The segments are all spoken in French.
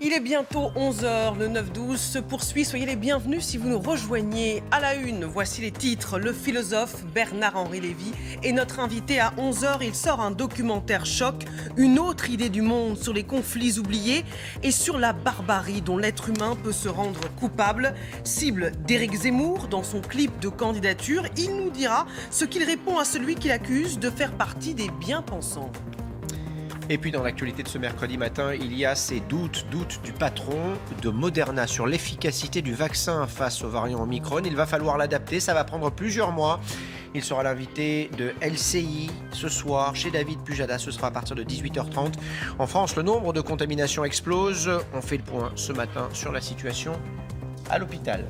Il est bientôt 11 heures, le 9-12 se poursuit. Soyez les bienvenus si vous nous rejoignez à la une. Voici les titres. Le philosophe Bernard-Henri Lévy est notre invité à 11 heures. Il sort un documentaire choc, une autre idée du monde sur les conflits oubliés et sur la barbarie dont l'être humain peut se rendre coupable. Cible d'Éric Zemmour dans son clip de candidature. Il nous dira ce qu'il répond à celui qu'il accuse de faire partie des bien-pensants. Et puis dans l'actualité de ce mercredi matin, il y a ces doutes du patron de Moderna sur l'efficacité du vaccin face au variant Omicron. Il va falloir l'adapter, ça va prendre plusieurs mois. Il sera l'invité de LCI ce soir chez David Pujada, ce sera à partir de 18h30. En France, le nombre de contaminations explose. On fait le point ce matin sur la situation à l'hôpital.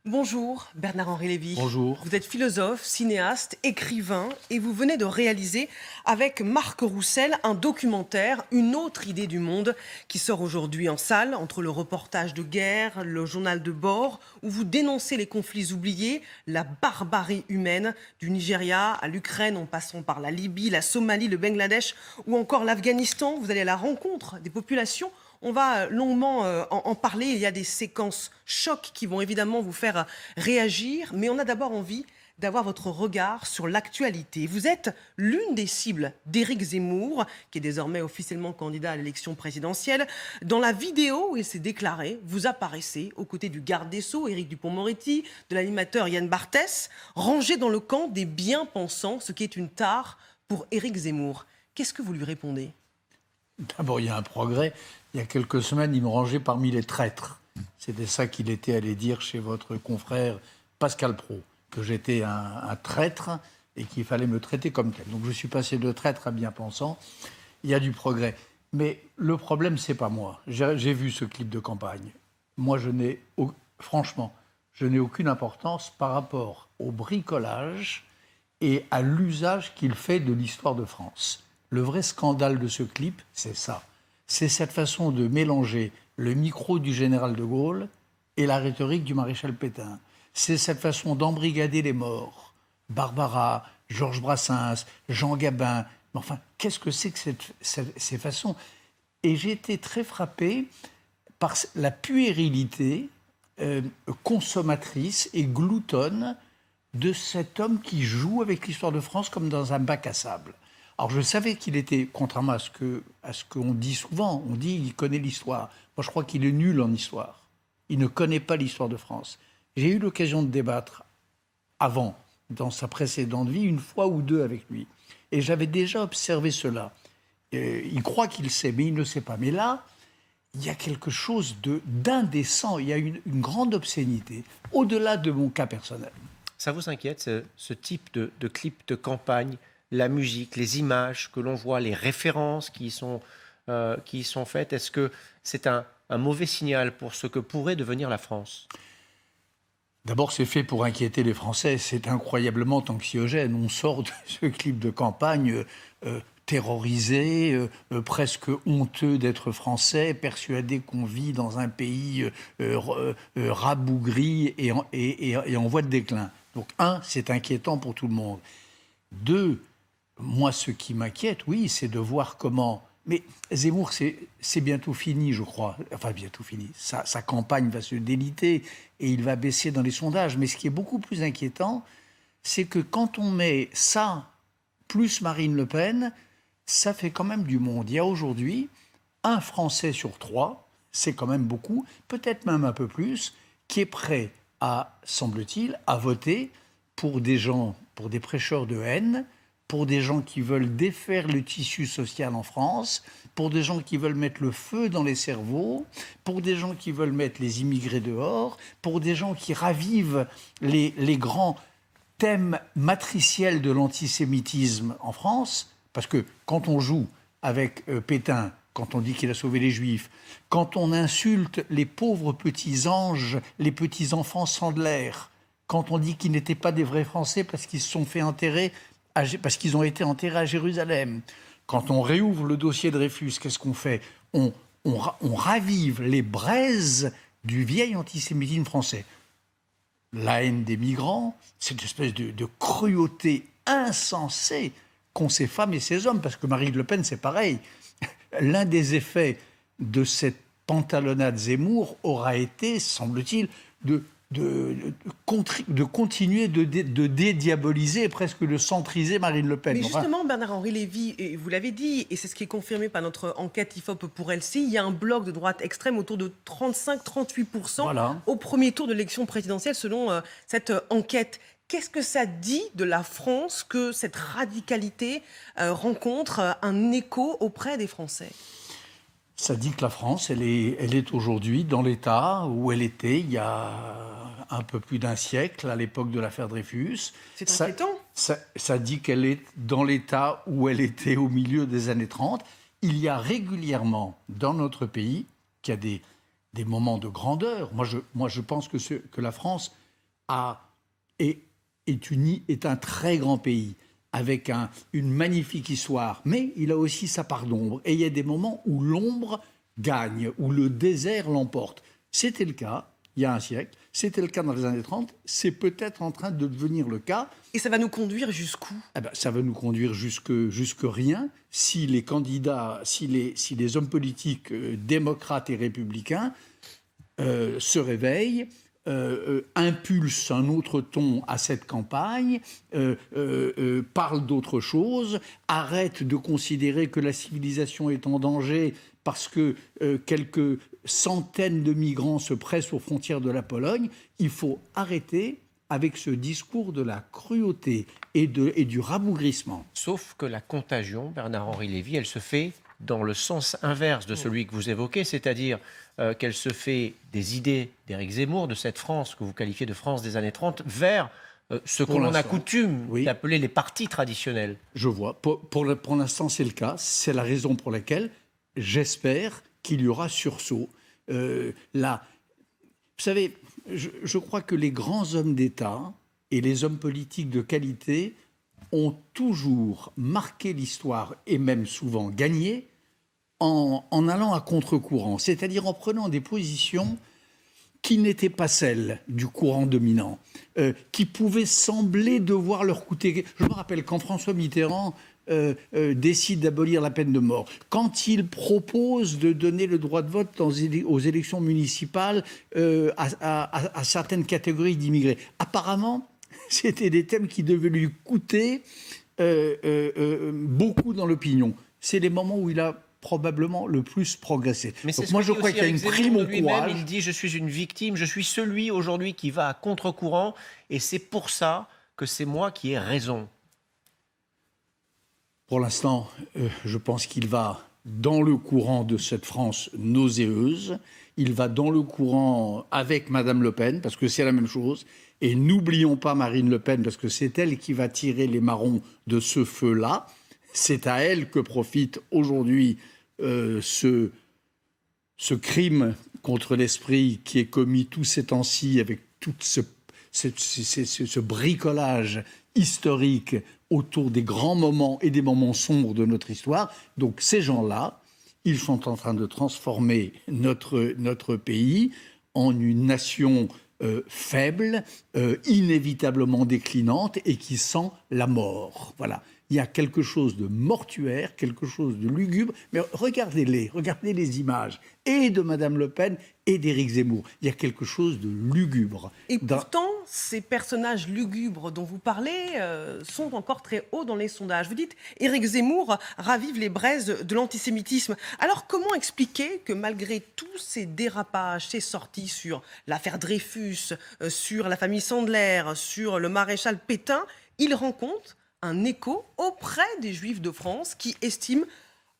Bonjour Bernard-Henri Lévy. Bonjour. Vous êtes philosophe, cinéaste, écrivain et vous venez de réaliser avec Marc Roussel un documentaire, Une autre idée du monde, qui sort aujourd'hui en salle entre le reportage de guerre, le journal de bord, où vous dénoncez les conflits oubliés, la barbarie humaine du Nigeria à l'Ukraine en passant par la Libye, la Somalie, le Bangladesh ou encore l'Afghanistan. Vous allez à la rencontre des populations. On va longuement en parler. Il y a des séquences chocs qui vont évidemment vous faire réagir. Mais on a d'abord envie d'avoir votre regard sur l'actualité. Vous êtes l'une des cibles d'Éric Zemmour, qui est désormais officiellement candidat à l'élection présidentielle. Dans la vidéo où il s'est déclaré, vous apparaissez aux côtés du garde des Sceaux, Éric Dupond-Moretti, de l'animateur Yann Barthès, rangé dans le camp des bien-pensants, ce qui est une tare pour Éric Zemmour. Qu'est-ce que vous lui répondez ? D'abord, il y a un progrès. Il y a quelques semaines, il me rangeait parmi les traîtres. C'était ça qu'il était allé dire chez votre confrère Pascal Praud, que j'étais un traître et qu'il fallait me traiter comme tel. Donc je suis passé de traître à bien-pensant. Il y a du progrès. Mais le problème, c'est pas moi. J'ai vu ce clip de campagne. Moi, franchement, je n'ai aucune importance par rapport au bricolage et à l'usage qu'il fait de l'histoire de France. Le vrai scandale de ce clip, c'est ça. C'est cette façon de mélanger le micro du général de Gaulle et la rhétorique du maréchal Pétain. C'est cette façon d'embrigader les morts. Barbara, Georges Brassens, Jean Gabin. Mais enfin, qu'est-ce que c'est que ces façons ? Et j'ai été très frappé par la puérilité consommatrice et gloutonne de cet homme qui joue avec l'histoire de France comme dans un bac à sable. Alors je savais qu'il était, contrairement à ce qu'on dit souvent, on dit qu'il connaît l'histoire. Moi je crois qu'il est nul en histoire. Il ne connaît pas l'histoire de France. J'ai eu l'occasion de débattre avant, dans sa précédente vie, une fois ou deux avec lui. Et j'avais déjà observé cela. Il croit qu'il sait, mais il ne sait pas. Mais là, il y a quelque chose d'indécent, il y a une grande obscénité, au-delà de mon cas personnel. Ça vous inquiète, ce type de clip de campagne, la musique, les images que l'on voit, les références qui y sont faites? Est-ce que c'est un mauvais signal pour ce que pourrait devenir la France ? D'abord, c'est fait pour inquiéter les Français. C'est incroyablement anxiogène. On sort de ce clip de campagne terrorisé, presque honteux d'être français, persuadé qu'on vit dans un pays rabougri et en voie de déclin. Donc, c'est inquiétant pour tout le monde. 2, moi, ce qui m'inquiète, oui, c'est de voir comment... Mais Zemmour, c'est bientôt fini, je crois. Enfin, bientôt fini. Sa campagne va se déliter et il va baisser dans les sondages. Mais ce qui est beaucoup plus inquiétant, c'est que quand on met ça, plus Marine Le Pen, ça fait quand même du monde. Il y a aujourd'hui 1 Français sur 3, c'est quand même beaucoup, peut-être même un peu plus, qui est prêt à, semble-t-il, à voter pour des gens, pour des prêcheurs de haine, pour des gens qui veulent défaire le tissu social en France, pour des gens qui veulent mettre le feu dans les cerveaux, pour des gens qui veulent mettre les immigrés dehors, pour des gens qui ravivent les grands thèmes matriciels de l'antisémitisme en France. Parce que quand on joue avec Pétain, quand on dit qu'il a sauvé les Juifs, quand on insulte les pauvres petits anges, les petits enfants Sandler, quand on dit qu'ils n'étaient pas des vrais Français parce qu'ils se sont fait enterrer, parce qu'ils ont été enterrés à Jérusalem, quand on réouvre le dossier de Dreyfus, qu'est-ce qu'on fait ? On ravive les braises du vieil antisémitisme français. La haine des migrants, cette espèce de cruauté insensée qu'ont ces femmes et ces hommes, parce que Marine Le Pen, c'est pareil. L'un des effets de cette pantalonnade Zemmour aura été, semble-t-il, de continuer de dédiaboliser et presque de centriser Marine Le Pen. Mais justement, Bernard-Henri Lévy, et vous l'avez dit, et c'est ce qui est confirmé par notre enquête IFOP pour LCI, il y a un bloc de droite extrême autour de 35-38% Voilà. au premier tour de l'élection présidentielle, selon cette enquête. Qu'est-ce que ça dit de la France que cette radicalité rencontre un écho auprès des Français ? Ça dit que la France, elle est aujourd'hui dans l'état où elle était il y a un peu plus d'un siècle, à l'époque de l'affaire Dreyfus. C'est inquiétant. Ça dit qu'elle est dans l'état où elle était au milieu des années 30. Il y a régulièrement dans notre pays, qu'il y a des moments de grandeur. Moi, je pense que la France est un très grand pays, avec une magnifique histoire, mais il a aussi sa part d'ombre. Et il y a des moments où l'ombre gagne, où le désert l'emporte. C'était le cas il y a un siècle, c'était le cas dans les années 30, c'est peut-être en train de devenir le cas. Et ça va nous conduire jusqu'où ? Ça va nous conduire jusque rien si les candidats, si les hommes politiques démocrates et républicains se réveillent, impulse un autre ton à cette campagne, parle d'autre chose, arrête de considérer que la civilisation est en danger parce que quelques centaines de migrants se pressent aux frontières de la Pologne. Il faut arrêter avec ce discours de la cruauté et du rabougrissement. Sauf que la contagion, Bernard-Henri Lévy, elle se fait dans le sens inverse de celui que vous évoquez, c'est-à-dire qu'elle se fait des idées d'Éric Zemmour, de cette France que vous qualifiez de France des années 30, vers ce que l'on a coutume d'appeler les partis traditionnels. Je vois. Pour l'instant, c'est le cas. C'est la raison pour laquelle j'espère qu'il y aura sursaut. Vous savez, je crois que les grands hommes d'État et les hommes politiques de qualité ont toujours marqué l'histoire et même souvent gagné en allant à contre-courant, c'est-à-dire en prenant des positions qui n'étaient pas celles du courant dominant, qui pouvaient sembler devoir leur coûter. Je me rappelle quand François Mitterrand décide d'abolir la peine de mort, quand il propose de donner le droit de vote aux élections municipales à certaines catégories d'immigrés. Apparemment, c'était des thèmes qui devaient lui coûter beaucoup dans l'opinion. C'est les moments où il a probablement le plus progressé. Mais donc moi, je crois qu'il y a une prime au courage. Il dit « Je suis une victime, je suis celui aujourd'hui qui va à contre-courant et c'est pour ça que c'est moi qui ai raison ». Pour l'instant, je pense qu'il va dans le courant de cette France nauséeuse. Il va dans le courant avec Madame Le Pen, parce que c'est la même chose. Et n'oublions pas Marine Le Pen, parce que c'est elle qui va tirer les marrons de ce feu-là. C'est à elle que profite aujourd'hui ce crime contre l'esprit qui est commis tous ces temps-ci avec tout ce bricolage historique autour des grands moments et des moments sombres de notre histoire. Donc ces gens-là, ils sont en train de transformer notre pays en une nation faible, inévitablement déclinante et qui sent la mort. Voilà. Il y a quelque chose de mortuaire, quelque chose de lugubre. Mais regardez les images, et de Madame Le Pen et d'Éric Zemmour. Il y a quelque chose de lugubre. Et pourtant, ces personnages lugubres dont vous parlez sont encore très hauts dans les sondages. Vous dites, Éric Zemmour ravive les braises de l'antisémitisme. Alors comment expliquer que malgré tous ces dérapages, ces sorties sur l'affaire Dreyfus, sur la famille Sandler, sur le maréchal Pétain, il rencontre un écho auprès des Juifs de France qui estiment,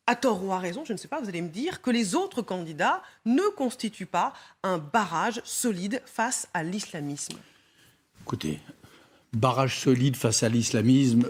à tort ou à raison, je ne sais pas, vous allez me dire, que les autres candidats ne constituent pas un barrage solide face à l'islamisme? Écoutez, barrage solide face à l'islamisme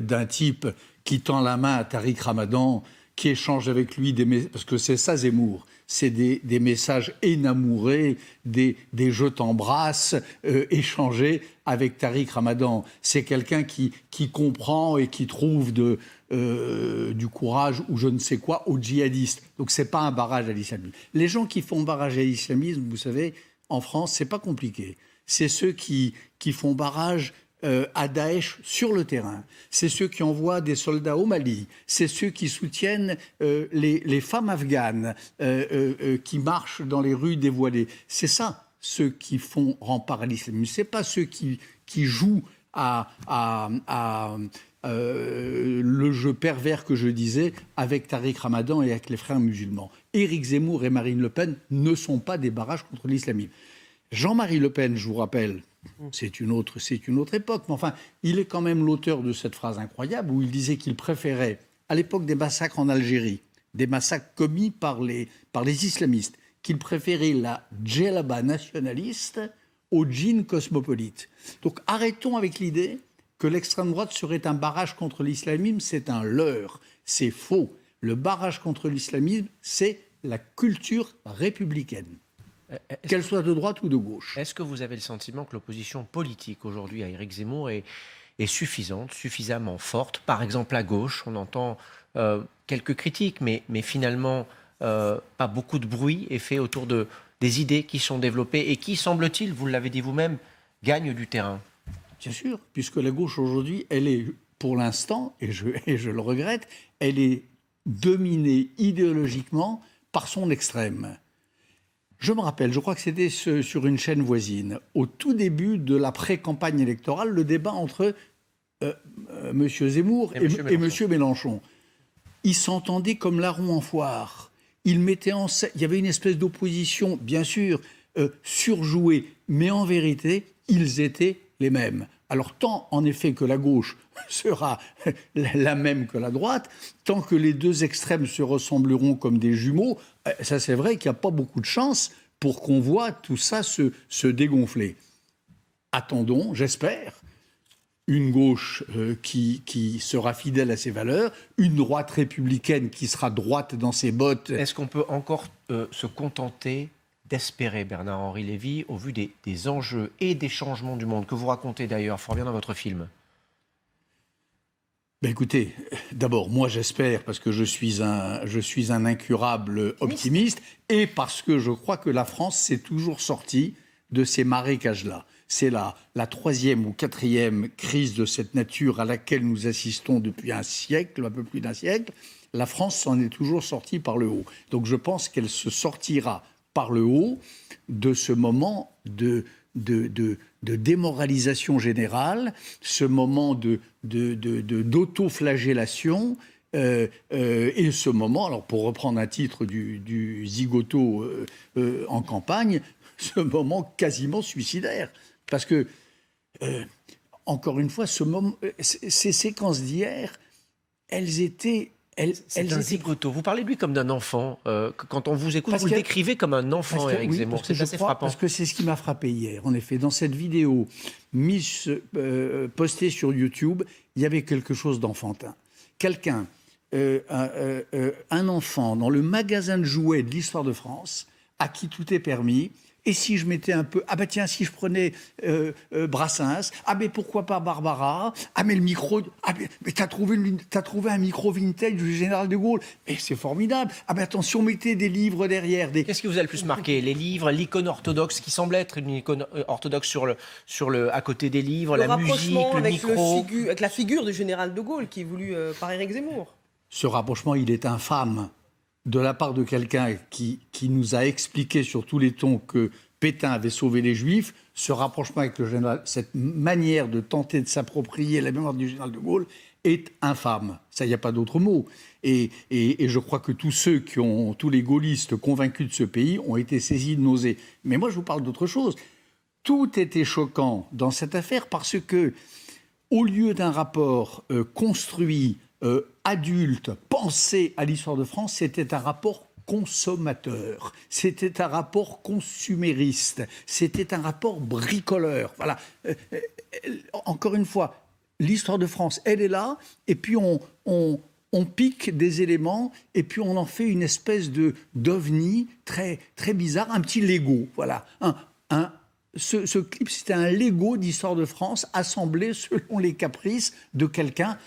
d'un type qui tend la main à Tariq Ramadan, qui échange avec lui parce que c'est ça Zemmour, c'est des messages énamourés, des je t'embrasse échangés avec Tariq Ramadan. C'est quelqu'un qui comprend et qui trouve du courage ou je ne sais quoi aux djihadistes. Donc c'est pas un barrage à l'islamisme. Les gens qui font barrage à l'islamisme, vous savez, en France, c'est pas compliqué. C'est ceux qui font barrage à Daesh sur le terrain. C'est ceux qui envoient des soldats au Mali. C'est ceux qui soutiennent les femmes afghanes qui marchent dans les rues dévoilées. C'est ça, ceux qui font rempart à l'islamisme. Ce n'est pas ceux qui jouent le jeu pervers que je disais avec Tariq Ramadan et avec les frères musulmans. Éric Zemmour et Marine Le Pen ne sont pas des barrages contre l'islamisme. Jean-Marie Le Pen, je vous rappelle, c'est une autre époque, mais enfin, il est quand même l'auteur de cette phrase incroyable où il disait qu'il préférait, à l'époque des massacres en Algérie, des massacres commis par les islamistes, qu'il préférait la djellaba nationaliste au djinn cosmopolite. Donc arrêtons avec l'idée que l'extrême droite serait un barrage contre l'islamisme, c'est un leurre, c'est faux. Le barrage contre l'islamisme, c'est la culture républicaine, qu'elle soit de droite ou de gauche. Est-ce que vous avez le sentiment que l'opposition politique aujourd'hui à Éric Zemmour est suffisante, suffisamment forte? Par exemple, à gauche, on entend quelques critiques, mais finalement, pas beaucoup de bruit est fait autour des idées qui sont développées et qui, semble-t-il, vous l'avez dit vous-même, gagnent du terrain. Bien sûr, puisque la gauche aujourd'hui, elle est, pour l'instant, et je le regrette, elle est dominée idéologiquement par son extrême. Je me rappelle, je crois que c'était sur une chaîne voisine, au tout début de la pré-campagne électorale, le débat entre M. Zemmour et M. Mélenchon. Ils s'entendaient comme larrons en foire. Ils mettaient en scène, il y avait une espèce d'opposition, bien sûr, surjouée, mais en vérité, ils étaient les mêmes. Alors tant en effet que la gauche sera la même que la droite, tant que les deux extrêmes se ressembleront comme des jumeaux, ça c'est vrai qu'il n'y a pas beaucoup de chance pour qu'on voit tout ça se dégonfler. Attendons, j'espère, une gauche qui sera fidèle à ses valeurs, une droite républicaine qui sera droite dans ses bottes. Est-ce qu'on peut encore se contenter d'espérer, Bernard-Henri Lévy, au vu des enjeux et des changements du monde que vous racontez d'ailleurs fort bien dans votre film? Ben écoutez, d'abord, moi j'espère parce que je suis un incurable optimiste et parce que je crois que la France s'est toujours sortie de ces marécages-là. C'est la troisième ou quatrième crise de cette nature à laquelle nous assistons depuis un siècle, un peu plus d'un siècle. La France s'en est toujours sortie par le haut. Donc je pense qu'elle se sortira par le haut de ce moment de démoralisation générale, ce moment d'autoflagellation et ce moment, alors pour reprendre un titre du zigoto en campagne, ce moment quasiment suicidaire. Parce que, encore une fois, ces séquences d'hier, elles étaient... C'est un zigoto. Vous parlez de lui comme d'un enfant. Quand on vous écoute, vous le décrivez comme un enfant, Éric Zemmour. C'est assez frappant. Parce que c'est ce qui m'a frappé hier. En effet, dans cette vidéo postée sur YouTube, il y avait quelque chose d'enfantin. Quelqu'un, un enfant, dans le magasin de jouets de l'histoire de France, à qui tout est permis. Et si je mettais un peu... Ah ben tiens, si je prenais Brassens, ah ben pourquoi pas Barbara, ah mais le micro... Ah mais t'as trouvé un micro vintage du général de Gaulle, mais c'est formidable. Ah ben attention, mettez des livres derrière. Qu'est-ce qui vous a le plus marqué? Les livres, l'icône orthodoxe qui semble être une icône orthodoxe à côté des livres, la musique, le micro... avec la figure du général de Gaulle qui est voulue par Éric Zemmour. Ce rapprochement, il est infâme. De la part de quelqu'un qui nous a expliqué sur tous les tons que Pétain avait sauvé les Juifs, ce rapprochement avec le général, cette manière de tenter de s'approprier la mémoire du général de Gaulle est infâme. Ça, il n'y a pas d'autre mot. Et je crois que tous les gaullistes convaincus de ce pays ont été saisis de nausée. Mais moi, je vous parle d'autre chose. Tout était choquant dans cette affaire parce que, au lieu d'un rapport construit, adulte, pensé à l'histoire de France, c'était un rapport consommateur, c'était un rapport consumériste, c'était un rapport bricoleur. Voilà. Encore une fois, l'histoire de France, elle est là, et puis on pique des éléments, et puis on en fait une espèce d'ovni très, très bizarre, un petit Lego. Voilà. Ce clip, c'était un Lego d'histoire de France, assemblé selon les caprices de quelqu'un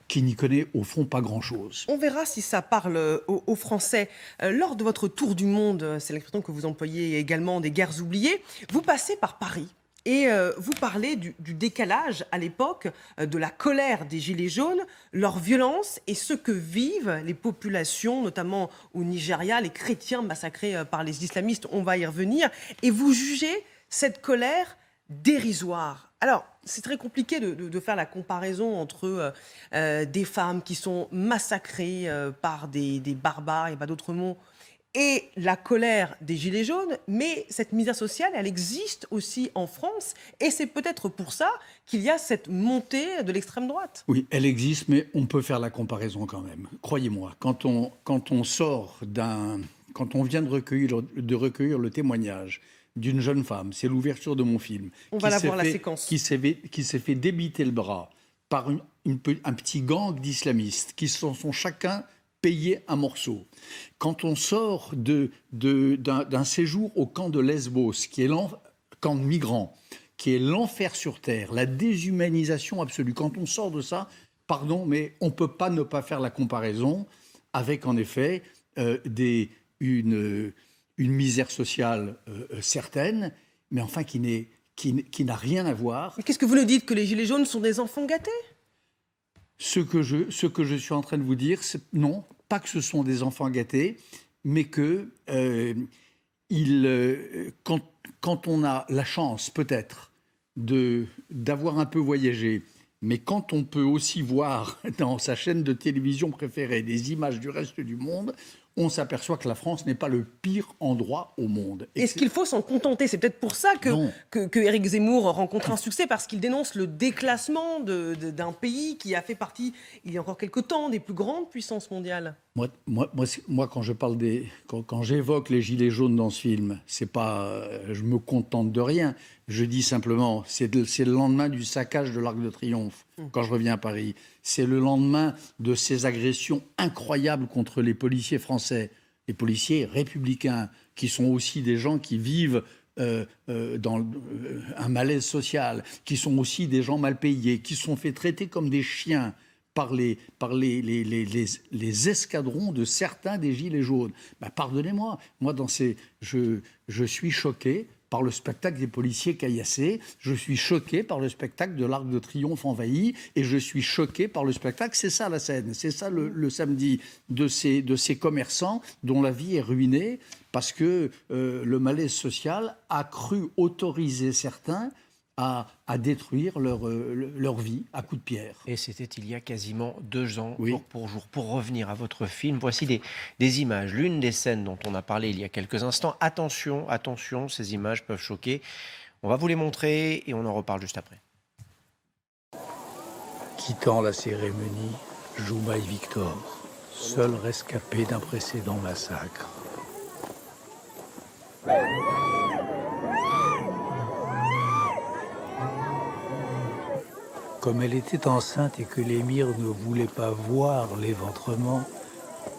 qui n'y connaît au fond pas grand-chose. On verra si ça parle aux Français. Lors de votre tour du monde, c'est l'expression que vous employez également des guerres oubliées, vous passez par Paris. Et vous parlez du décalage à l'époque, de la colère des Gilets jaunes, leur violence et ce que vivent les populations, notamment au Nigeria, les chrétiens massacrés par les islamistes. On va y revenir. Et vous jugez cette colère dérisoire. Alors, c'est très compliqué de faire la comparaison entre des femmes qui sont massacrées par des barbares, il n'y a pas d'autre mot, et la colère des Gilets jaunes, mais cette misère sociale, elle existe aussi en France, et c'est peut-être pour ça qu'il y a cette montée de l'extrême droite. Oui, elle existe, mais on peut faire la comparaison quand même. Croyez-moi, quand on sort quand on vient de recueillir le témoignage d'une jeune femme, c'est l'ouverture de mon film, On va la voir, la séquence. qui s'est fait débiter le bras par un petit gang d'islamistes qui se sont chacun payé un morceau. Quand on sort d'un séjour au camp de Lesbos, qui est camp de migrants, qui est l'enfer sur terre, la déshumanisation absolue, quand on sort de ça, pardon, mais on ne peut pas ne pas faire la comparaison avec, en effet, une misère sociale certaine, mais enfin qui n'a rien à voir. Mais qu'est-ce que vous nous dites, que les Gilets jaunes sont des enfants gâtés ? Ce que je suis en train de vous dire, c'est non, pas que ce sont des enfants gâtés, mais que quand on a la chance, peut-être, d'avoir un peu voyagé, mais quand on peut aussi voir dans sa chaîne de télévision préférée des images du reste du monde, on s'aperçoit que la France n'est pas le pire endroit au monde. Est-ce qu'il faut s'en contenter ? C'est peut-être pour ça que Éric Zemmour rencontre un succès, parce qu'il dénonce le déclassement d'un pays qui a fait partie, il y a encore quelque temps, des plus grandes puissances mondiales. Moi, quand quand j'évoque les Gilets jaunes dans ce film, c'est pas, je me contente de rien. Je dis simplement, c'est le lendemain du saccage de l'Arc de Triomphe, quand je reviens à Paris. C'est le lendemain de ces agressions incroyables contre les policiers français, les policiers républicains, qui sont aussi des gens qui vivent dans un malaise social, qui sont aussi des gens mal payés, qui sont fait traiter comme des chiens par les escadrons de certains des Gilets jaunes. Ben, pardonnez-moi, je suis choqué par le spectacle des policiers caillassés, je suis choqué par le spectacle de l'Arc de Triomphe envahi, et je suis choqué par le spectacle, c'est ça la scène, c'est ça le samedi, de ces commerçants dont la vie est ruinée parce que le malaise social a cru autoriser certains à détruire leur vie à coups de pierre. Et c'était il y a quasiment 2 ans, oui. jour pour jour. Pour revenir à votre film, voici des images. L'une des scènes dont on a parlé il y a quelques instants. Attention, attention, ces images peuvent choquer. On va vous les montrer et on en reparle juste après. Quittant la cérémonie, Joumaï Victor, seul rescapé d'un précédent massacre. Comme elle était enceinte et que l'émir ne voulait pas voir l'éventrement,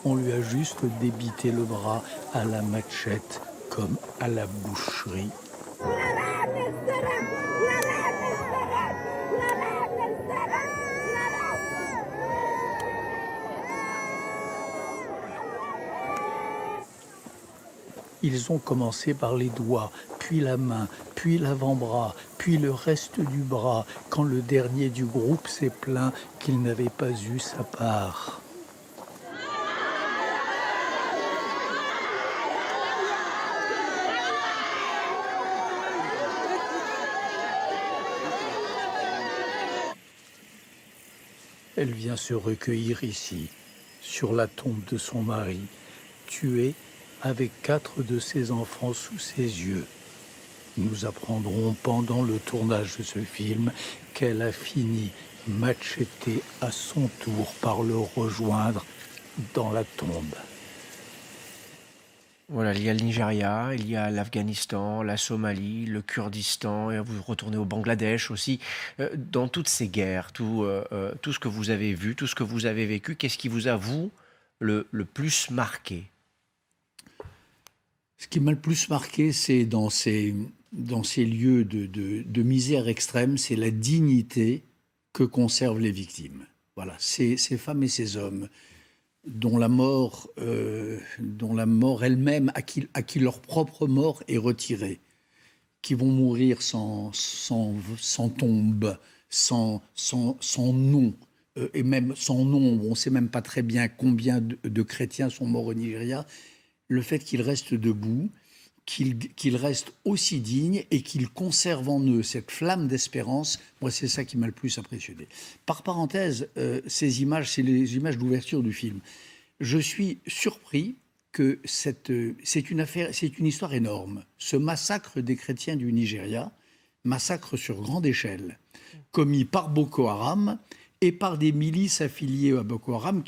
on lui a juste débité le bras à la machette comme à la boucherie. Ils ont commencé par les doigts, puis la main, puis l'avant-bras, puis le reste du bras, quand le dernier du groupe s'est plaint qu'il n'avait pas eu sa part. Elle vient se recueillir ici, sur la tombe de son mari, tué avec 4 de ses enfants sous ses yeux. Nous apprendrons pendant le tournage de ce film qu'elle a fini machetée à son tour par le rejoindre dans la tombe. Voilà, il y a le Nigeria, il y a l'Afghanistan, la Somalie, le Kurdistan, et vous retournez au Bangladesh aussi. Dans toutes ces guerres, tout ce que vous avez vu, tout ce que vous avez vécu, qu'est-ce qui vous a, vous, le plus marqué ? Ce qui m'a le plus marqué, c'est dans ces lieux de misère extrême, c'est la dignité que conservent les victimes. Voilà, ces femmes et ces hommes dont la mort elle-même, à qui leur propre mort est retirée, qui vont mourir sans tombe, sans nom, et même sans nom, on ne sait même pas très bien combien de chrétiens sont morts au Nigeria, le fait qu'ils restent debout, qu'ils restent aussi dignes et qu'ils conservent en eux cette flamme d'espérance, moi c'est ça qui m'a le plus impressionné. Par parenthèse, ces images, c'est les images d'ouverture du film. Je suis surpris que c'est une histoire énorme. Ce massacre des chrétiens du Nigeria, massacre sur grande échelle, commis par Boko Haram et par des milices affiliées à Boko Haram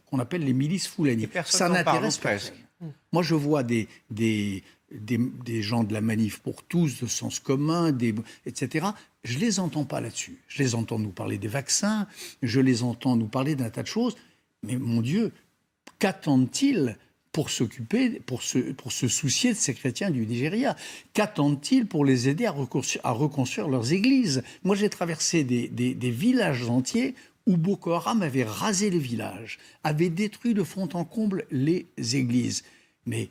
qu'on appelle les milices Foulani. Ça n'intéresse personne. Moi, je vois des gens de la manif pour tous, de sens commun, etc. Je les entends pas là-dessus. Je les entends nous parler des vaccins, je les entends nous parler d'un tas de choses. Mais mon Dieu, qu'attendent-ils pour s'occuper, pour se soucier de ces chrétiens du Nigeria? Qu'attendent-ils pour les aider à reconstruire leurs églises? Moi, j'ai traversé des villages entiers où Boko Haram avait rasé les villages, avait détruit de fond en comble les églises. Mais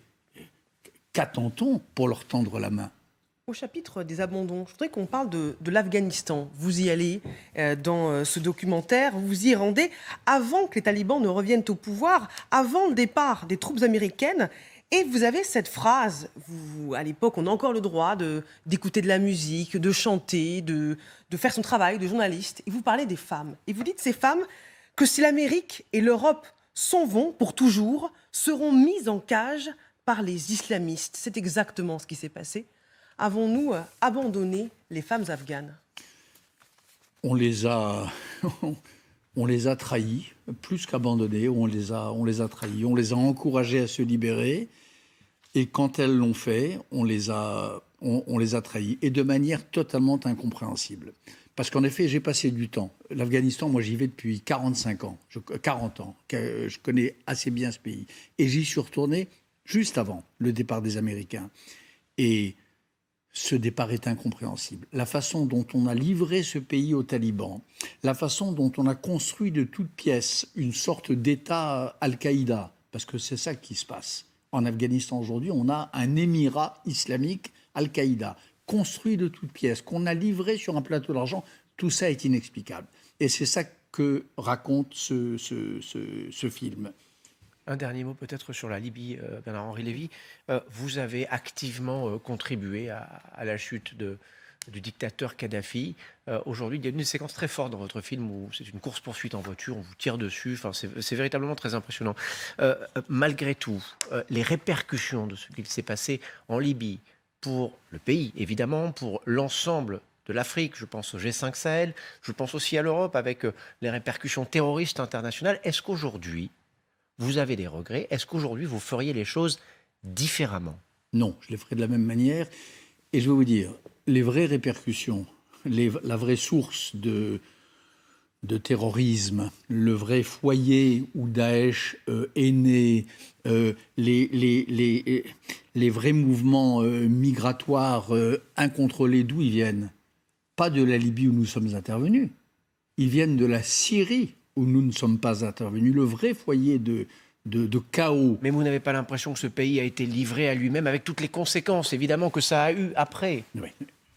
qu'attend-on pour leur tendre la main? Au chapitre des abandons, je voudrais qu'on parle de l'Afghanistan. Vous y allez dans ce documentaire, vous vous y rendez avant que les talibans ne reviennent au pouvoir, avant le départ des troupes américaines. Et vous avez cette phrase, à l'époque, on a encore le droit d'écouter de la musique, de chanter, de faire son travail de journaliste. Et vous parlez des femmes. Et vous dites, ces femmes, que si l'Amérique et l'Europe s'en vont pour toujours, seront mises en cage par les islamistes. C'est exactement ce qui s'est passé. Avons-nous abandonné les femmes afghanes? On les a trahis, plus qu'abandonnés, on les a trahis, on les a encouragées à se libérer. Et quand elles l'ont fait, on les a trahis, et de manière totalement incompréhensible. Parce qu'en effet, j'ai passé du temps. L'Afghanistan, moi, j'y vais depuis 40 ans. Je connais assez bien ce pays. Et j'y suis retourné juste avant le départ des Américains. Et ce départ est incompréhensible. La façon dont on a livré ce pays aux talibans, la façon dont on a construit de toutes pièces une sorte d'État Al-Qaïda, parce que c'est ça qui se passe. En Afghanistan aujourd'hui, on a un émirat islamique Al-Qaïda, construit de toutes pièces, qu'on a livré sur un plateau d'argent. Tout ça est inexplicable. Et c'est ça que raconte ce film. Un dernier mot peut-être sur la Libye, Bernard-Henri Lévy. Vous avez activement contribué à la chute du dictateur Kadhafi. Aujourd'hui, il y a une séquence très forte dans votre film où c'est une course-poursuite en voiture, on vous tire dessus. Enfin, c'est véritablement très impressionnant. Malgré tout, les répercussions de ce qu'il s'est passé en Libye pour le pays, évidemment, pour l'ensemble de l'Afrique, je pense au G5 Sahel, je pense aussi à l'Europe avec les répercussions terroristes internationales. Est-ce qu'aujourd'hui, vous avez des regrets? Est-ce qu'aujourd'hui, vous feriez les choses différemment? Non, je les ferai de la même manière. Et je vais vous dire, les vraies répercussions, la vraie source de terrorisme, le vrai foyer où Daesh est né, les vrais mouvements migratoires incontrôlés, d'où ils viennent? Pas de la Libye où nous sommes intervenus. Ils viennent de la Syrie où nous ne sommes pas intervenus. Le vrai foyer de chaos. Mais vous n'avez pas l'impression que ce pays a été livré à lui-même avec toutes les conséquences, évidemment, que ça a eu après? Oui.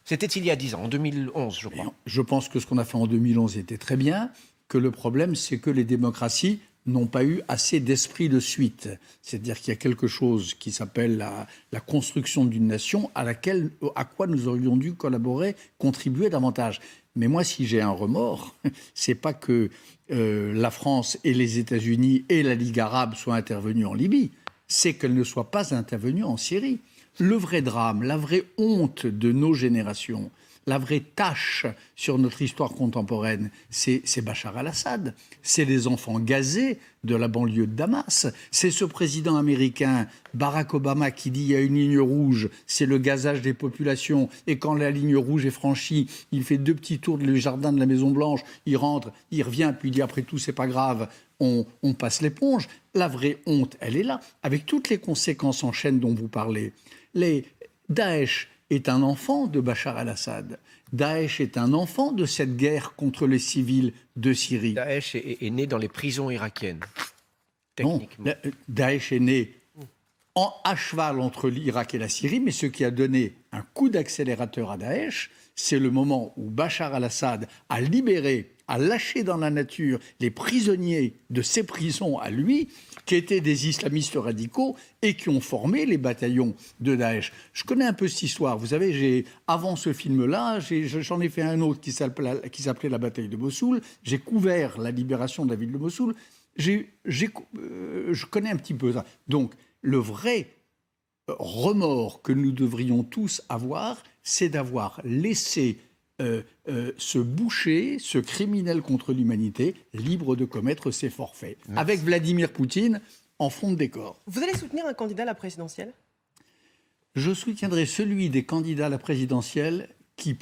C'était il y a 10 ans, en 2011, je crois. Je pense que ce qu'on a fait en 2011 était très bien, que le problème, c'est que les démocraties n'ont pas eu assez d'esprit de suite. C'est-à-dire qu'il y a quelque chose qui s'appelle la construction d'une nation à quoi nous aurions dû collaborer, contribuer davantage. Mais moi, si j'ai un remords, c'est pas que la France et les États-Unis et la Ligue arabe soient intervenus en Libye, c'est qu'elles ne soient pas intervenues en Syrie. Le vrai drame, la vraie honte de nos générations, la vraie tâche sur notre histoire contemporaine, c'est Bachar al-Assad. C'est les enfants gazés de la banlieue de Damas. C'est ce président américain, Barack Obama, qui dit il y a une ligne rouge, c'est le gazage des populations. Et quand la ligne rouge est franchie, il fait 2 petits tours du jardin de la Maison-Blanche, il rentre, il revient, puis il dit après tout, c'est pas grave, on passe l'éponge. La vraie honte, elle est là, avec toutes les conséquences en chaîne dont vous parlez. Daesh est un enfant de Bachar al-Assad. Daesh est un enfant de cette guerre contre les civils de Syrie. Daesh est né dans les prisons irakiennes, techniquement. Non, Daesh est né à cheval entre l'Irak et la Syrie, mais ce qui a donné un coup d'accélérateur à Daesh, c'est le moment où Bachar al-Assad a libéré, a lâché dans la nature les prisonniers de ses prisons à lui, qui étaient des islamistes radicaux et qui ont formé les bataillons de Daesh. Je connais un peu cette histoire. Vous savez, avant ce film-là, j'en ai fait un autre qui s'appelait La bataille de Mossoul. J'ai couvert la libération de la ville de Mossoul. Je connais un petit peu ça. Donc, le vrai remords que nous devrions tous avoir, c'est d'avoir laissé ce boucher, ce criminel contre l'humanité, libre de commettre ses forfaits. Merci. Avec Vladimir Poutine en fond de décor. Vous allez soutenir un candidat à la présidentielle ? Je soutiendrai celui des candidats à la présidentielle qui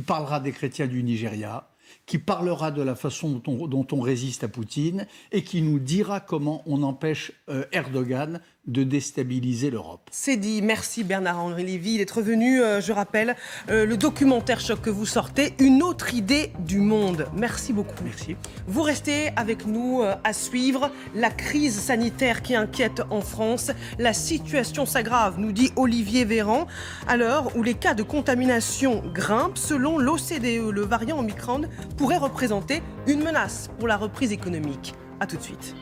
parlera des chrétiens du Nigeria, qui parlera de la façon dont on résiste à Poutine et qui nous dira comment on empêche Erdogan de déstabiliser l'Europe. C'est dit. Merci Bernard-Henri Lévy d'être venu. Je rappelle le documentaire choc que vous sortez, Une autre idée du monde. Merci beaucoup. Merci. Vous restez avec nous à suivre la crise sanitaire qui inquiète en France. La situation s'aggrave, nous dit Olivier Véran, à l'heure où les cas de contamination grimpent. Selon l'OCDE, le variant Omicron pourrait représenter une menace pour la reprise économique. A tout de suite.